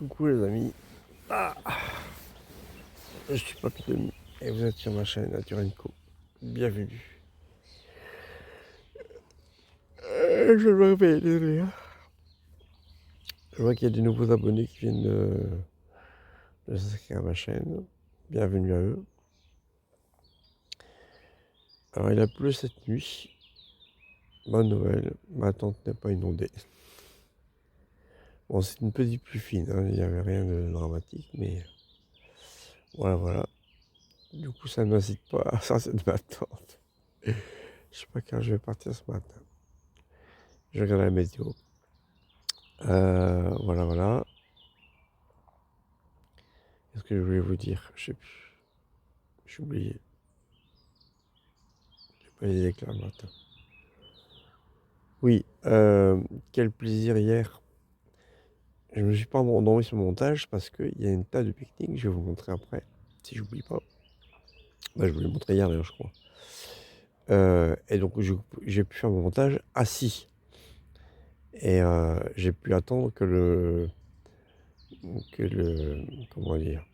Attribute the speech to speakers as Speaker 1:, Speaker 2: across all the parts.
Speaker 1: Coucou les amis, je suis Papy Demi et vous êtes sur ma chaîne Nature Co. Bienvenue. Je me réveille, désolé. Je vois qu'il y a des nouveaux abonnés qui viennent de s'inscrire à ma chaîne. Bienvenue à eux. Alors il a plu cette nuit. Bonne nouvelle, ma tente n'est pas inondée. Bon, c'est une petite pluie fine, hein, il n'y avait rien de dramatique, mais voilà. Du coup, ça ne m'incite pas à sortir de ma tente. Je sais pas quand je vais partir ce matin. Je regarde la météo. Voilà. Qu'est-ce que je voulais vous dire? Je sais plus. J'ai oublié. J'ai pas les éclairs le matin. Oui, quel plaisir hier. Je me suis pas endormi sur le montage parce qu'il y a une table de pique-nique. Je vais vous montrer après, si j'oublie pas. Bah, je vous l'ai montré hier d'ailleurs, je crois. Et donc j'ai pu faire mon montage assis. Et j'ai pu attendre que comment dire,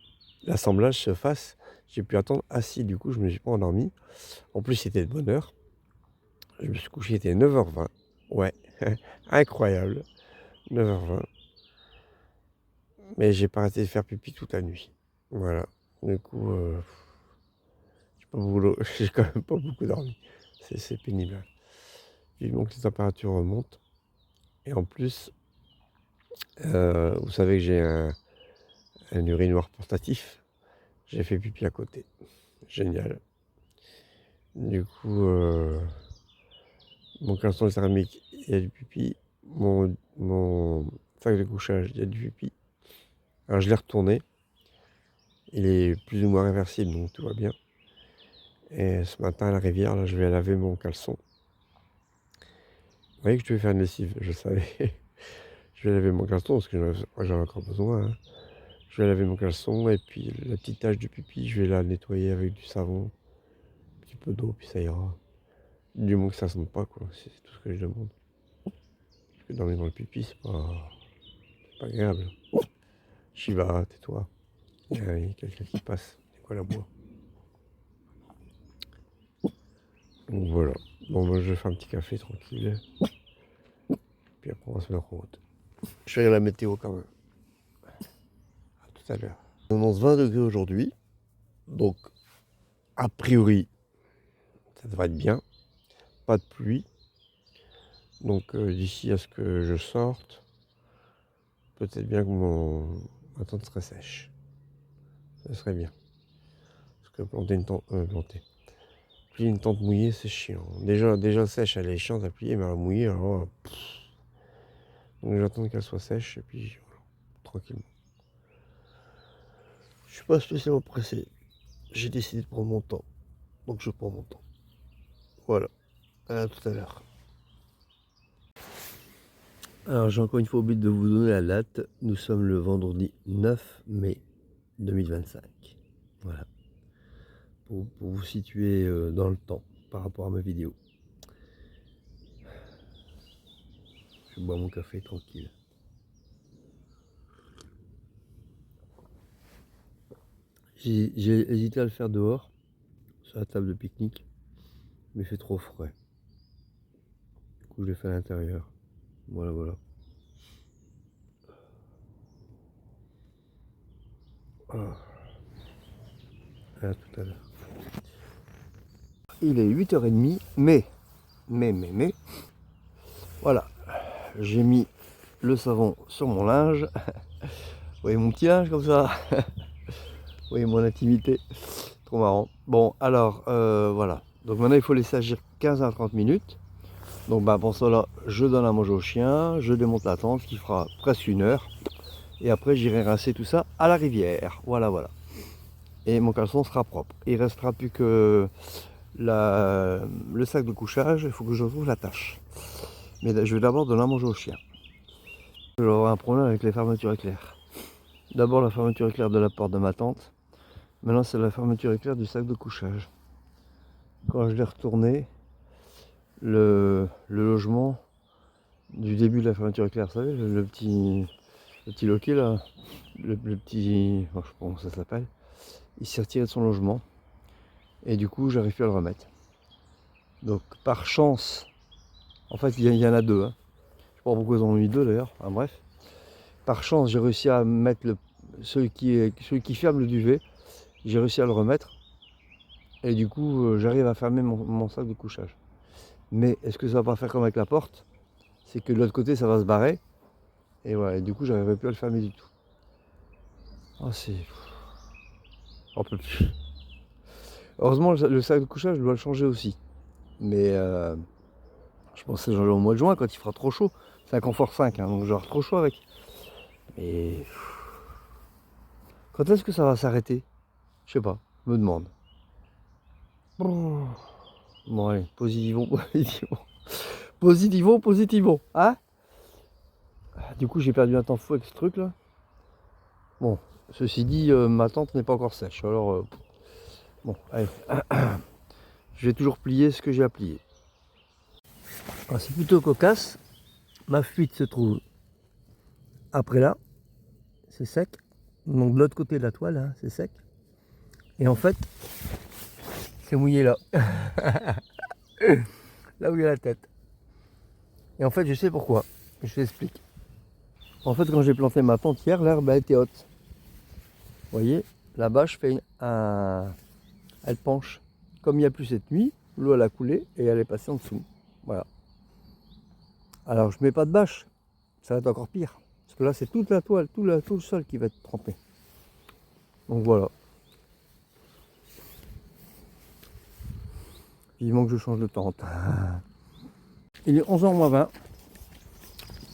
Speaker 1: l'assemblage se fasse. J'ai pu attendre assis, du coup je me suis pas endormi. En plus c'était de bonne heure. Je me suis couché, il était 9h20. Ouais, incroyable. 9h20. Mais j'ai pas arrêté de faire pipi toute la nuit. Voilà. Du coup, j'ai quand même pas beaucoup dormi. C'est pénible. Vivement que les températures remontent. Et en plus, vous savez que j'ai un urinoir portatif. J'ai fait pipi à côté. Génial. Du coup, mon caleçon céramique, il y a du pipi. Mon sac de couchage, il y a du pipi. Alors je l'ai retourné. Il est plus ou moins réversible, donc tout va bien. Et ce matin à la rivière, là, je vais laver mon caleçon. Vous voyez que je devais faire une lessive, je savais. Je vais laver mon caleçon parce que j'en ai encore besoin. Hein. Je vais laver mon caleçon et puis la petite tache de pipi, je vais la nettoyer avec du savon, un petit peu d'eau, puis ça ira. Du moins que ça ne sente pas, quoi. C'est tout ce que je demande. Parce que dormir dans le pipi, c'est pas agréable. Shiva, tais-toi. Il y a quelqu'un qui passe. C'est quoi la bois? Donc voilà. Bon, moi je vais faire un petit café tranquille. Puis après on va se mettre en route. Je vais regarder la météo quand même. À tout à l'heure. On annonce 20 degrés aujourd'hui. Donc, a priori, ça devrait être bien. Pas de pluie. Donc d'ici à ce que je sorte, peut-être bien que ma tente serait sèche. Ça serait bien. Parce que planter une tente. Plier une tente mouillée, c'est chiant. Déjà sèche, elle est chiante à plier, mais à mouiller, alors. Donc j'attends qu'elle soit sèche et puis voilà, tranquillement. Je suis pas spécialement pressé. J'ai décidé de prendre mon temps. Donc je prends mon temps. Voilà. À tout à l'heure. Alors j'ai encore une fois oublié de vous donner la date. Nous sommes le vendredi 9 mai 2025. Voilà. Pour vous situer dans le temps par rapport à ma vidéo. Je bois mon café tranquille. J'ai hésité à le faire dehors, sur la table de pique-nique, mais il fait trop frais. Du coup je l'ai fait à l'intérieur. Voilà. À tout à l'heure. Il est 8h30, mais, voilà, j'ai mis le savon sur mon linge. Vous voyez mon petit linge comme ça. Vous voyez mon intimité. Trop marrant. Bon, alors, voilà. Donc maintenant, il faut laisser agir 15 à 30 minutes. Donc pour cela, je donne à manger au chien, je démonte la tente, qui fera presque 1 heure. Et après, j'irai rincer tout ça à la rivière. Voilà. Et mon caleçon sera propre. Il ne restera plus que le sac de couchage. Il faut que je retrouve la tâche. Mais je vais d'abord donner à manger au chien. Je vais avoir un problème avec les fermetures éclair. D'abord la fermeture éclair de la porte de ma tente. Maintenant, c'est la fermeture éclair du sac de couchage. Quand je l'ai retourné, le logement du début de la fermeture éclair, vous savez, le petit Le petit loquet là, le petit, oh, je sais pas comment ça s'appelle, il s'est retiré de son logement et du coup j'arrive plus à le remettre. Donc par chance, en fait il y en a deux, hein. Je sais pas pourquoi ils en ont mis deux d'ailleurs, enfin, bref. Par chance j'ai réussi à mettre celui qui ferme le duvet, j'ai réussi à le remettre et du coup j'arrive à fermer mon sac de couchage. Mais est-ce que ça va pas faire comme avec la porte? C'est que de l'autre côté ça va se barrer et voilà, et du coup j'arriverai plus à le fermer du tout. Oh c'est... J'en peux plus. Heureusement le sac de couchage je dois le changer aussi. Mais je pensais changer au mois de juin quand il fera trop chaud. C'est un confort 5, hein, donc j'aurai trop chaud avec. Mais quand est-ce que ça va s'arrêter? Je sais pas, je me demande. Bon allez, positivons, positivons. Positivons, positivons, hein? Du coup j'ai perdu un temps fou avec ce truc là. Bon, ceci dit, ma tente n'est pas encore sèche, alors bon, allez. Je vais toujours plier ce que j'ai à plier. C'est plutôt cocasse. Ma fuite se trouve après là, c'est sec. Donc de l'autre côté de la toile, hein, c'est sec. Et en fait, c'est mouillé là. Là où il y a la tête. Et en fait, je sais pourquoi. Je t'explique. En fait, quand j'ai planté ma tente hier, l'herbe a été haute. Vous voyez, la bâche fait elle penche. Comme il n'y a plus cette nuit, l'eau elle a coulé et elle est passée en dessous. Voilà. Alors je mets pas de bâche, ça va être encore pire. Parce que là c'est toute la toile, tout le sol qui va être trempé. Donc voilà. Vivement que je change de tente. Il est 11h moins 20.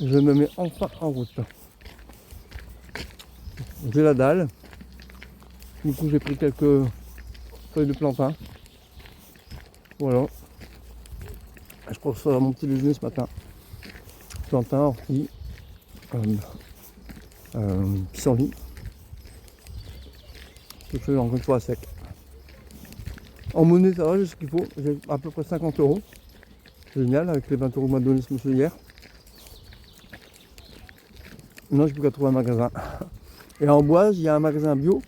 Speaker 1: Je me mets enfin en route. J'ai la dalle. Du coup j'ai pris quelques feuilles de plantain. Voilà. Je pense que ça va mon petit déjeuner ce matin. Plantain, ortie, pissenlit. Tout fait encore une fois à sec. En monnaie ça va, j'ai ce qu'il faut. J'ai à peu près 50 €. Génial, avec les 20 € que m'a donné ce monsieur hier. Non, j'ai plus qu'à trouver un magasin. Et en Boise, il y a un magasin bio,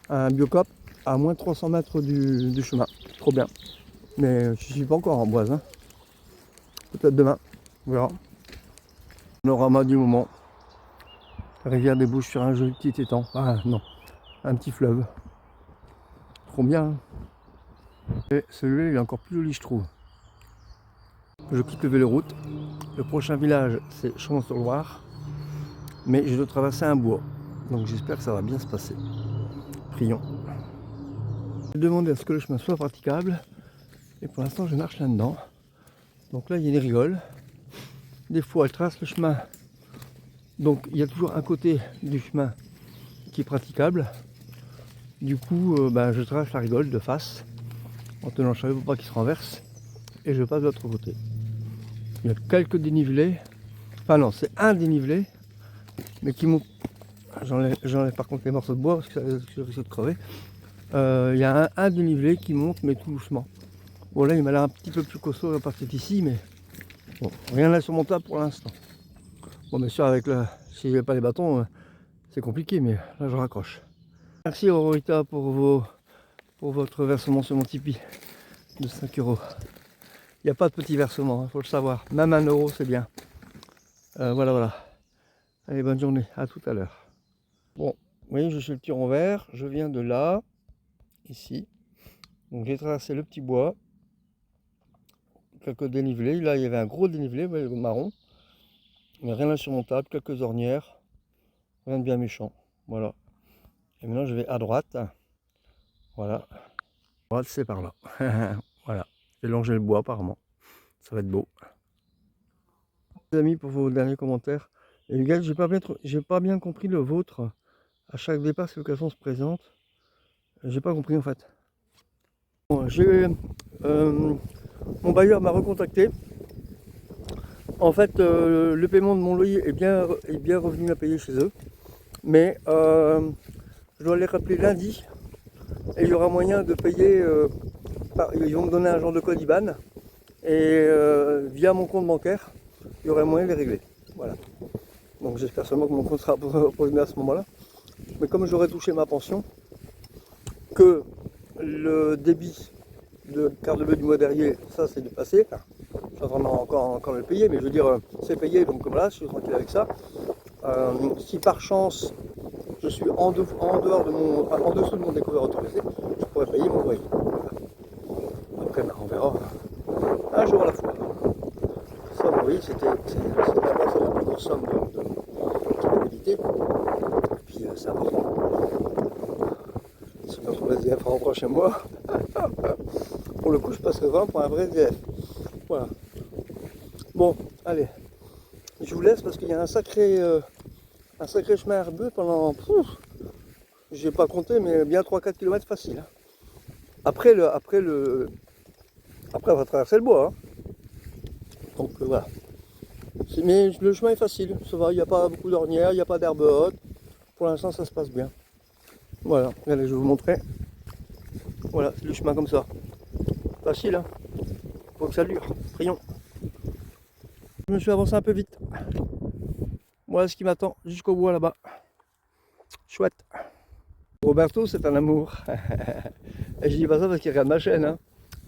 Speaker 1: un Biocop, à moins de 300 mètres du chemin. Trop bien. Mais je ne suis pas encore en Boise. Hein. Peut-être demain. On verra. Panorama du moment. La rivière débouche sur un joli petit étang. Ah non, un petit fleuve. Trop bien. Hein. Et celui-là, il est encore plus joli, je trouve. Je quitte le Véloroute. Le prochain village, c'est Champs-sur-Loire. Mais je dois traverser un bois. Donc j'espère que ça va bien se passer. Prions. J'ai demandé à ce que le chemin soit praticable. Et pour l'instant, je marche là-dedans. Donc là, il y a des rigoles. Des fois, elle trace le chemin. Donc il y a toujours un côté du chemin qui est praticable. Du coup, je trace la rigole de face. En tenant le chariot pour pas qu'il se renverse. Et je passe de l'autre côté. Il y a quelques dénivelés. Enfin non, c'est un dénivelé. Mais qui monte. J'enlève par contre les morceaux de bois parce que ça risque de crever. Il y a un dénivelé qui monte mais tout doucement. Bon là il m'a l'air un petit peu plus costaud à partir d'ici, mais bon, rien d'insurmontable pour l'instant. Bon bien sûr avec si j'ai pas les bâtons, c'est compliqué, mais là je raccroche. Merci Aurorita pour votre versement sur mon Tipeee de 5 €. Il n'y a pas de petit versement, il faut le savoir. Même 1 € c'est bien. Voilà. Allez, bonne journée, à tout à l'heure. Bon, vous voyez, je suis le petit rond vert, je viens de là, ici. Donc j'ai traversé le petit bois, quelques dénivelés. Là, il y avait un gros dénivelé, vous voyez, marron, mais rien d'insurmontable, quelques ornières, rien de bien méchant. Voilà. Et maintenant, je vais à droite. Voilà. À droite, c'est par là. Voilà. J'ai longé le bois, apparemment. Ça va être beau. Les amis, pour vos derniers commentaires. Et les gars, j'ai pas bien compris le vôtre. À chaque départ, si l'occasion se présente. J'ai pas compris en fait. Bon, mon bailleur m'a recontacté. En fait, le paiement de mon loyer est bien revenu à payer chez eux. Mais je dois les rappeler lundi. Et il y aura moyen de payer. Ils vont me donner un genre de code IBAN. Et via mon compte bancaire, il y aurait moyen de les régler. Voilà. Donc j'espère seulement que mon compte sera revenu à ce moment-là. Mais comme j'aurais touché ma pension, que le débit de carte bleue du mois dernier, ça c'est dépassé. Enfin, je suis en train encore le payer, mais je veux dire, c'est payé, donc voilà, je suis tranquille avec ça. Si par chance je suis en dehors de en dessous de mon découvert autorisé, je pourrais payer mon loyer. Après, on verra un jour à la fois. Ça, oui, c'est la plus grosse somme de mobilité. Et puis, c'est important. Si je me retrouve SDF en rentrant chez moi, pour le coup, je passerai 20 pour un vrai SDF. Voilà. Bon, allez. Je vous laisse parce qu'il y a un sacré chemin herbeux pendant... J'ai pas compté, mais bien 3-4 km facile. Après, on va traverser le bois. Hein. Donc voilà. Mais le chemin est facile, ça va, il n'y a pas beaucoup d'ornières, il n'y a pas d'herbe haute. Pour l'instant, ça se passe bien. Voilà, allez, je vais vous montrer. Voilà, c'est le chemin comme ça. Facile, hein. Faut que ça dure. Prions. Je me suis avancé un peu vite. Voilà ce qui m'attend jusqu'au bois là-bas. Chouette. Roberto, c'est un amour. Et je dis pas ça parce qu'il regarde ma chaîne. Hein.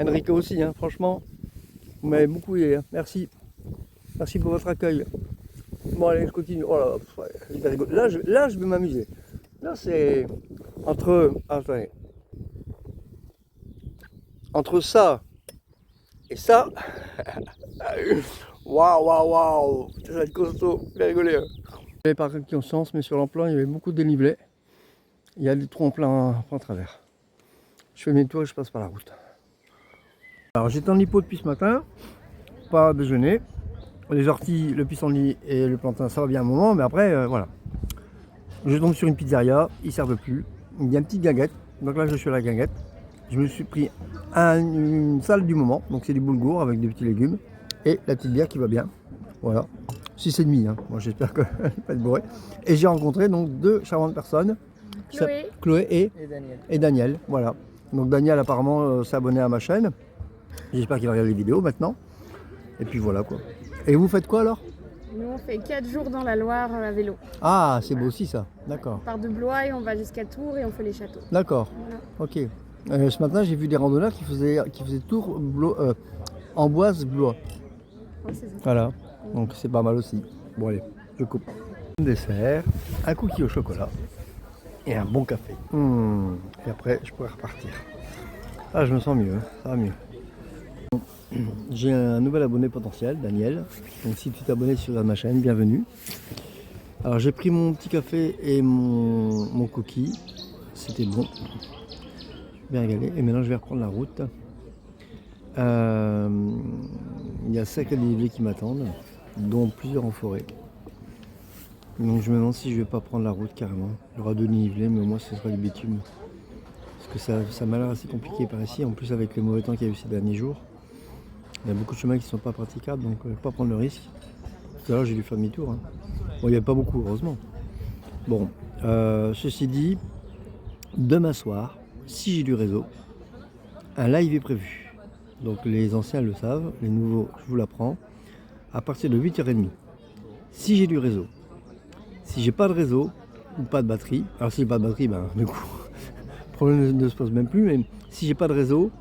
Speaker 1: Enrico aussi, hein. Franchement, vous m'avez beaucoup aidé. Hein. Merci. Merci pour votre accueil. Bon, allez, je continue. Oh là, là, je vais m'amuser. Là, c'est entre... Attendez. Entre ça et ça... Waouh. Ça va être costaud. Bien rigolé. Hein. Les parcs qui ont sens, mais sur l'emploi, il y avait beaucoup de dénivelé. Il y a des trous en plein travers. Je fais mes tours et je passe par la route. Alors, j'étais en hippo depuis ce matin. Pas déjeuner. Les orties, le pissenlit et le plantain, ça va bien un moment, mais après, voilà. Je tombe sur une pizzeria, ils ne servent plus. Il y a une petite guinguette, donc là je suis à la guinguette. Je me suis pris une salle du moment, donc c'est du boulgour avec des petits légumes et la petite bière qui va bien. Voilà, 6,5, hein. Moi j'espère que je vais pas être bourré. Et j'ai rencontré donc deux charmantes personnes, Chloé et Daniel. Voilà, donc Daniel apparemment s'est abonné à ma chaîne. J'espère qu'il va regarder les vidéos maintenant. Et puis voilà quoi. Et vous faites quoi alors?
Speaker 2: Nous on fait 4 jours dans la Loire à vélo.
Speaker 1: Ah, c'est beau aussi ça, d'accord.
Speaker 2: On part de Blois et on va jusqu'à Tours et on fait les châteaux.
Speaker 1: D'accord, voilà. Ok. Ce matin j'ai vu des randonneurs qui faisaient Tours, Amboise, Blois.
Speaker 2: Oh, c'est ça.
Speaker 1: Voilà, donc c'est pas mal aussi. Bon allez, je coupe. Un dessert, un cookie au chocolat et un bon café. Et après je pourrais repartir. Ah, je me sens mieux, ça va mieux. J'ai un nouvel abonné potentiel, Daniel. Donc si tu t'es abonné sur ma chaîne, bienvenue. Alors j'ai pris mon petit café et mon cookie. C'était bon. Bien régalé. Et maintenant je vais reprendre la route. Il y a 5 dénivelés qui m'attendent, dont plusieurs en forêt. Donc je me demande si je vais pas prendre la route carrément. Il y aura 2 dénivelés, mais au moins ce sera du bitume. Parce que ça m'a l'air assez compliqué par ici. En plus avec le mauvais temps qu'il y a eu ces derniers jours. Il y a beaucoup de chemins qui ne sont pas praticables, donc je ne vais pas prendre le risque. Tout à l'heure j'ai dû faire demi-tour. Hein. Bon, il n'y a pas beaucoup, heureusement. Bon, ceci dit, demain soir, si j'ai du réseau, un live est prévu. Donc les anciens le savent, les nouveaux, je vous l'apprends, à partir de 8h30. Si j'ai du réseau, si j'ai pas de réseau, ou pas de batterie, alors si j'ai pas de batterie, ben du coup, le problème ne se pose même plus, mais si j'ai pas de réseau,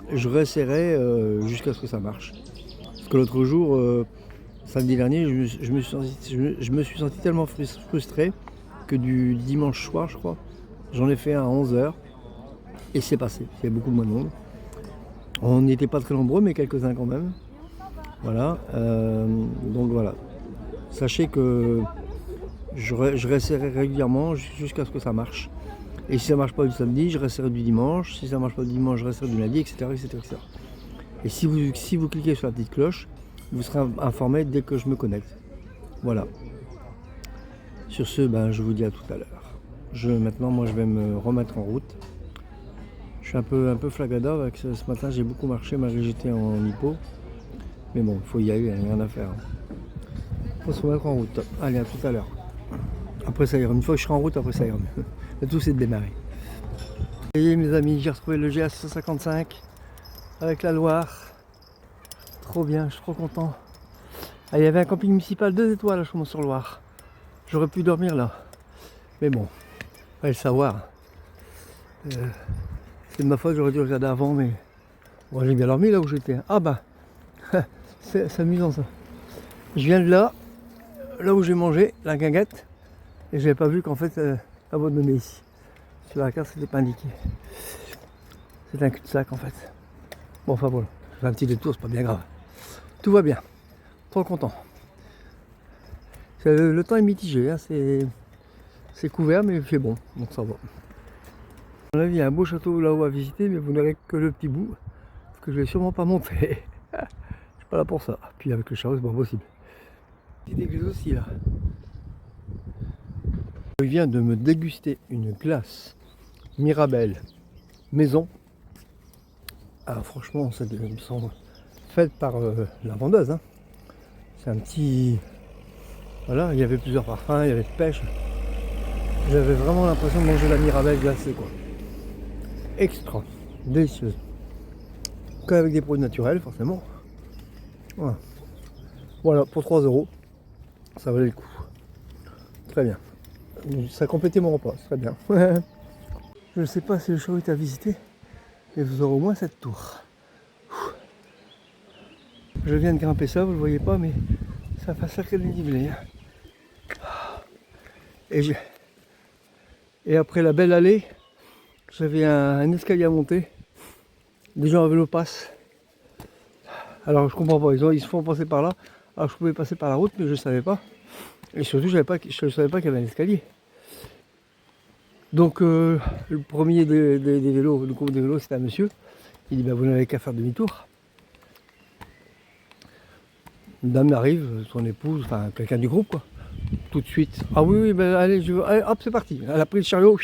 Speaker 1: je réessayerai jusqu'à ce que ça marche. Parce que l'autre jour, samedi dernier, je me suis senti tellement frustré que du dimanche soir, je crois, j'en ai fait un à 11h et c'est passé. Il y a beaucoup moins de monde. On n'était pas très nombreux, mais quelques-uns quand même. Voilà. Donc voilà. Sachez que je réessayerai régulièrement jusqu'à ce que ça marche. Et si ça ne marche pas du samedi, je resterai du dimanche. Si ça ne marche pas du dimanche, je resterai du lundi, etc. Et si vous cliquez sur la petite cloche, vous serez informé dès que je me connecte. Voilà. Sur ce, je vous dis à tout à l'heure. Maintenant, moi, je vais me remettre en route. Je suis un peu flagada avec ce matin. J'ai beaucoup marché malgré que j'étais en hippo. Mais bon, il faut y aller, il n'y a rien à faire. Il faut se remettre en route. Allez, à tout à l'heure. Après, ça ira. Une fois que je serai en route, après, ça ira mieux. Le tout c'est de démarrer. Et mes amis, j'ai retrouvé le GA 155 avec la Loire. Trop bien, je suis trop content. Ah, il y avait un camping municipal 2 étoiles à Chaumont-sur-Loire. J'aurais pu dormir là. Mais bon, fallait le savoir. C'est de ma faute, j'aurais dû regarder avant, mais bon, j'ai bien dormi là où j'étais. Ah bah, c'est amusant ça. Je viens de là où j'ai mangé, la guinguette, et j'avais pas vu qu'en fait, abandonné ici. Sur la carte, c'était pas indiqué. C'est un cul-de-sac en fait. Bon, enfin voilà, je fais un petit détour, c'est pas bien grave. Tout va bien, trop content. Le temps est mitigé, hein, c'est couvert, mais il fait bon, donc ça va. À mon avis, il y a un beau château là-haut à visiter, mais vous n'aurez que le petit bout, parce que je vais sûrement pas monter. Je suis pas là pour ça. Puis avec le chariot, c'est pas possible. Petite église aussi là. Je viens de me déguster une glace Mirabelle maison. Ah, franchement, ça me semble faite par la vendeuse. Hein. C'est un petit. Voilà, il y avait plusieurs parfums, il y avait de pêche. J'avais vraiment l'impression de manger la Mirabelle glacée, quoi. Extra, délicieuse. Qu'avec des produits naturels, forcément. Voilà, voilà pour 3 €, ça valait le coup. Très bien. Ça a complété mon repas, c'est très bien. Je ne sais pas si le chariot est à visiter, mais vous aurez au moins cette tour. Je viens de grimper ça, vous ne le voyez pas, mais ça fait un sacré dénivelé. Et après la belle allée, j'avais un escalier à monter. Des gens à vélo passent. Alors je comprends pas, ils se font passer par là. Alors je pouvais passer par la route, mais je ne savais pas. Et surtout, je ne savais pas qu'il y avait un escalier. Donc le premier des vélos, le groupe des vélos, c'était un monsieur. Il dit bah, vous n'avez qu'à faire demi-tour. Une dame arrive, son épouse, enfin quelqu'un du groupe quoi. Tout de suite. Ah oui, ben allez, allez, hop, c'est parti. Elle a pris le chariot.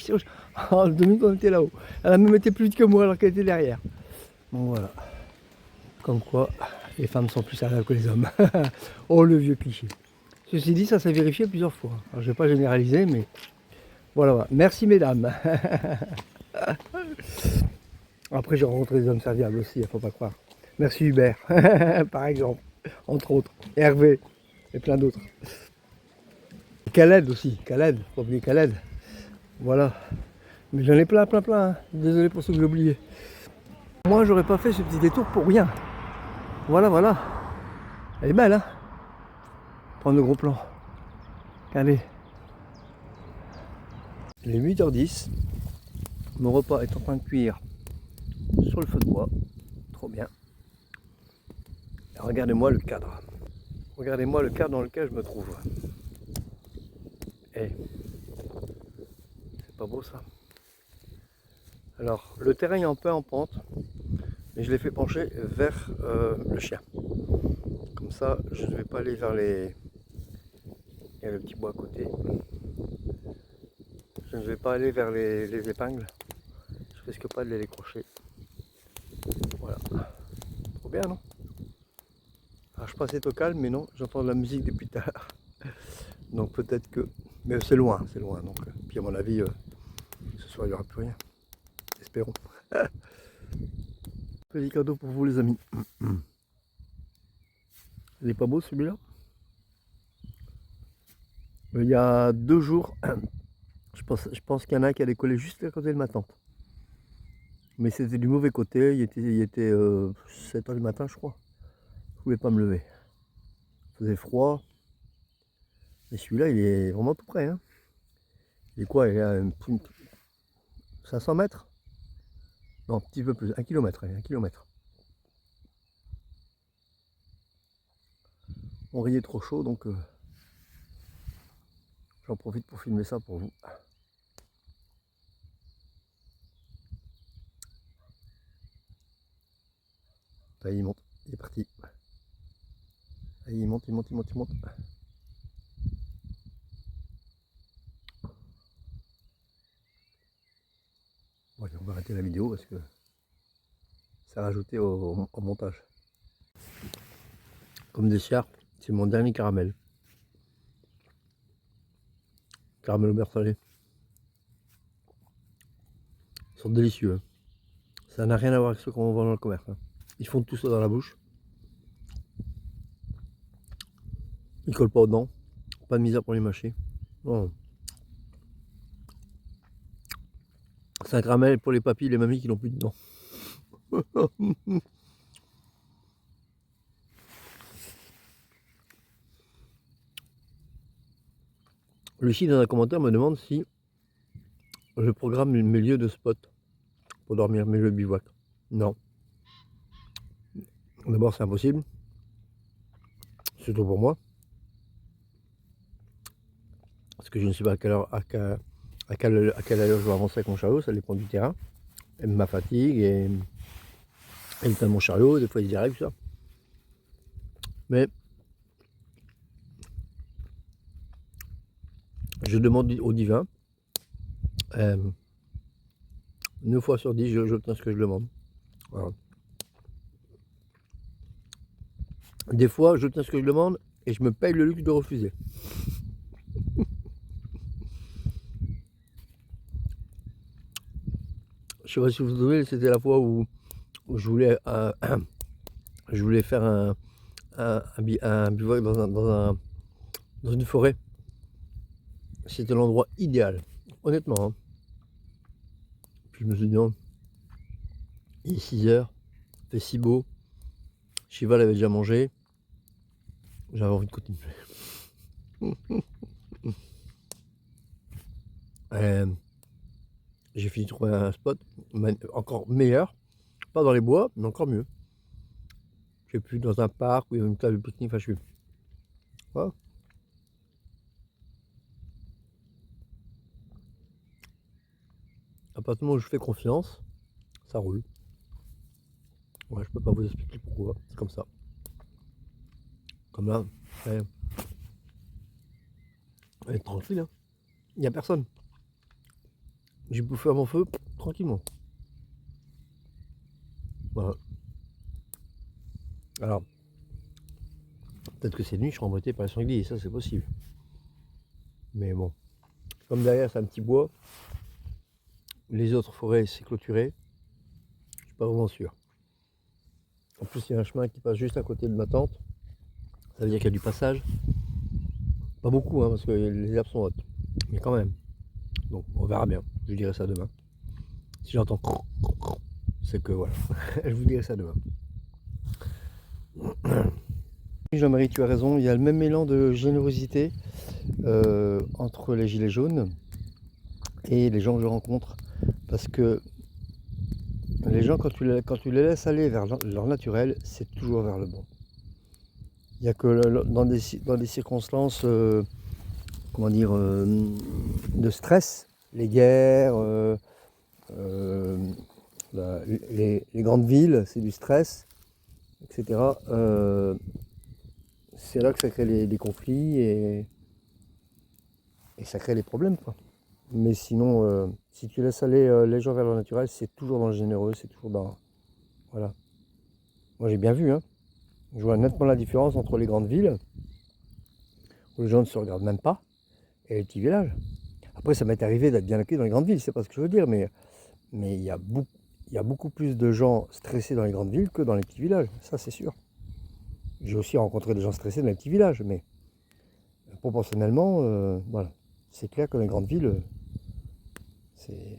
Speaker 1: En 2 minutes, on était là-haut. Elle a même été plus vite que moi alors qu'elle était derrière. Bon voilà. Comme quoi, les femmes sont plus sérieuses que les hommes. Oh le vieux cliché. Ceci dit, ça s'est vérifié plusieurs fois. Alors, je ne vais pas généraliser, mais voilà, voilà. Merci mesdames. Après, j'ai rencontré des hommes serviables aussi, il ne faut pas croire. Merci Hubert, par exemple, entre autres. Hervé, et plein d'autres. Khaled aussi, Khaled, faut pas oublier Khaled. Voilà. Mais j'en ai plein. Hein. Désolé pour ceux que j'ai oubliés. Moi, j'aurais pas fait ce petit détour pour rien. Voilà. Elle est belle, hein. Prendre le gros plan. Allez. Il est 8h10. Mon repas est en train de cuire sur le feu de bois. Trop bien. Et regardez-moi le cadre. Regardez-moi le cadre dans lequel je me trouve. Eh, c'est pas beau ça. Alors, le terrain est un peu en pente, mais je l'ai fait pencher vers le chien. Comme ça, je ne vais pas aller vers les... Il y a le petit bois à côté. Je ne vais pas aller vers les épingles. Je risque pas de les décrocher. Voilà. Trop bien, non? Alors, je passais au calme, mais non, j'entends de la musique depuis tard. Donc peut-être que... Mais c'est loin. Donc, puis à mon avis, ce soir, il n'y aura plus rien. Espérons. Petit cadeau pour vous les amis. Il n'est pas beau celui-là? Il y a 2 jours, je pense qu'il y en a un qui allait coller juste à côté de ma tente. Mais c'était du mauvais côté, il était 7h du matin je crois. Je ne pouvais pas me lever. Il faisait froid. Et celui-là il est vraiment tout près. Hein. Il est quoi? Il est à 500 mètres? Non, un petit peu plus, 1 km, 1 km. On riait trop chaud donc j'en profite pour filmer ça pour vous. Là, il monte, il est parti. Là, il monte. Bon, allez, on va arrêter la vidéo parce que ça a rajouté au montage. Comme dessert, c'est mon dernier caramel. Caramel au beurre salé. Ils sont délicieux. Hein. Ça n'a rien à voir avec ceux qu'on vend dans le commerce. Hein. Ils font tout ça dans la bouche. Ils collent pas aux dents. Pas de misère pour les mâcher. Non. C'est un caramel pour les papis et les mamies qui n'ont plus de dents. Lucie, dans un commentaire, me demande si je programme mes lieux de spot pour dormir, mes lieux de bivouac. Non. D'abord, c'est impossible. Surtout pour moi. Parce que je ne sais pas à quelle allure je vais avancer avec mon chariot, ça dépend du terrain, et de ma fatigue, et le temps de mon chariot, des fois il se dirige, tout ça. Mais je demande au divin, 9 fois sur 10, j'obtiens ce que je demande. Voilà. Des fois, j'obtiens ce que je demande et je me paye le luxe de refuser. Je sais pas si vous vous souvenez, c'était la fois où je voulais faire un bivouac dans une forêt. C'était l'endroit idéal, honnêtement. Hein. Puis je me suis dit non, il est 6 heures, il fait si beau, Shiva l'avait déjà mangé, j'avais envie de continuer. J'ai fini de trouver un spot encore meilleur, pas dans les bois, mais encore mieux. Je sais plus, dans un parc où il y a une table de pique-nique, enfin je suis. Voilà. À partir du moment où je fais confiance, ça roule. Ouais, je peux pas vous expliquer pourquoi, c'est comme ça. Comme là, elle est tranquille, hein. Il n'y a personne. J'ai pu faire mon feu tranquillement. Voilà. Alors, peut-être que c'est nuit, je serai embêté par les sangliers, ça c'est possible. Mais bon, comme derrière c'est un petit bois, les autres forêts c'est clôturé, je suis pas vraiment sûr. En plus il y a un chemin qui passe juste à côté de ma tente, ça veut dire qu'il y a du passage. Pas beaucoup hein, parce que les herbes sont hautes, mais quand même. Donc on verra bien, je vous dirai ça demain. Si j'entends c'est que voilà, je vous dirai ça demain. Jean-Marie, tu as raison, il y a le même élan de générosité entre les gilets jaunes et les gens que je rencontre. Parce que les gens, quand tu les laisses aller vers leur naturel, c'est toujours vers le bon. Il n'y a que dans des circonstances comment dire, de stress, les guerres, les grandes villes, c'est du stress, etc. C'est là que ça crée les conflits et ça crée les problèmes, quoi. Mais sinon, si tu laisses aller les gens vers le naturel, c'est toujours dans le généreux, c'est toujours dans... Voilà. Moi j'ai bien vu, hein. Je vois nettement la différence entre les grandes villes, où les gens ne se regardent même pas, et les petits villages. Après, ça m'est arrivé d'être bien accueilli dans les grandes villes, c'est pas ce que je veux dire, mais il y a beaucoup plus de gens stressés dans les grandes villes que dans les petits villages, ça c'est sûr. J'ai aussi rencontré des gens stressés dans les petits villages, mais proportionnellement, voilà. C'est clair que dans les grandes villes,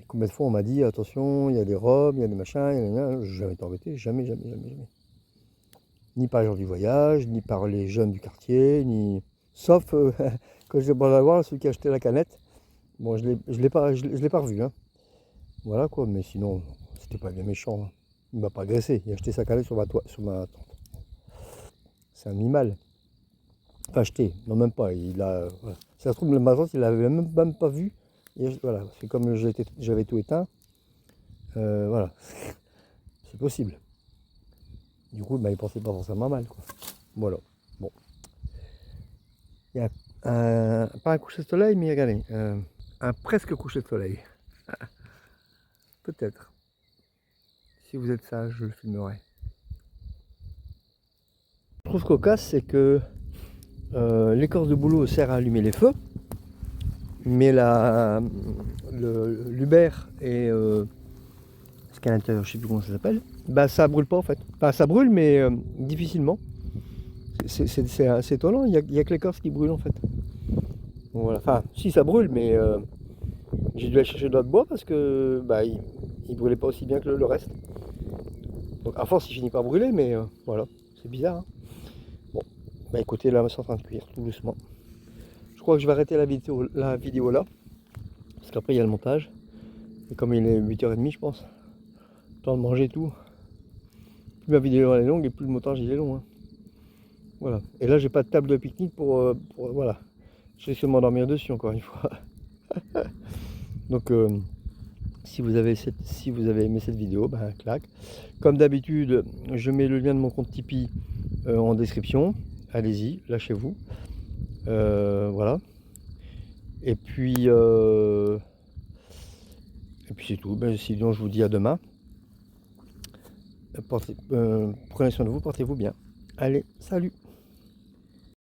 Speaker 1: combien de fois on m'a dit attention, il y a des robes, il y a des machins, il y a des... J'ai jamais été embêté, jamais. Ni par les gens du voyage, ni par les jeunes du quartier, ni... Sauf quand j'étais bon à voir, celui qui a acheté la canette. Bon, je l'ai pas revu, hein. Voilà quoi, mais sinon, c'était pas bien méchant. Hein. Il m'a pas agressé, il a acheté sa canette sur ma tente. C'est un animal. Enfin, acheté, non même pas, il a... Voilà. Ça se trouve, ma tante, il l'avait même pas vu. Et voilà, c'est comme j'avais tout éteint. Voilà, c'est possible. Du coup, il pensait pas forcément mal, quoi. Voilà, bon. Il y a pas un coucher de soleil, mais regardez, un presque coucher de soleil. Peut-être. Si vous êtes sage, je le filmerai. Ce que je trouve cocasse, c'est que l'écorce de bouleau sert à allumer les feux, mais l'uber et ce qu'il y a à l'intérieur, je ne sais plus comment ça s'appelle, bah ça brûle pas en fait. Enfin ça brûle mais difficilement. C'est étonnant, il y a que l'écorce qui brûle en fait. Donc voilà. Enfin, si ça brûle, mais j'ai dû aller chercher d'autres bois parce que bah, il brûlait pas aussi bien que le reste. Donc à force, il finit par brûler, mais voilà, c'est bizarre. Hein. Bon, bah écoutez, là, c'est en train de cuire tout doucement. Je crois que je vais arrêter la vidéo là, parce qu'après il y a le montage. Et comme il est 8h30, je pense, temps de manger tout. Plus ma vidéo elle est longue et plus le montage il est long. Hein. Voilà. Et là, j'ai pas de table de pique-nique pour voilà. Je risque de m'endormir dessus encore une fois. Donc si vous avez aimé cette vidéo, ben clac. Comme d'habitude, je mets le lien de mon compte Tipeee en description. Allez-y, lâchez-vous. Voilà. Et puis c'est tout. Ben, sinon, je vous dis à demain. Prenez soin de vous, portez-vous bien. Allez, salut!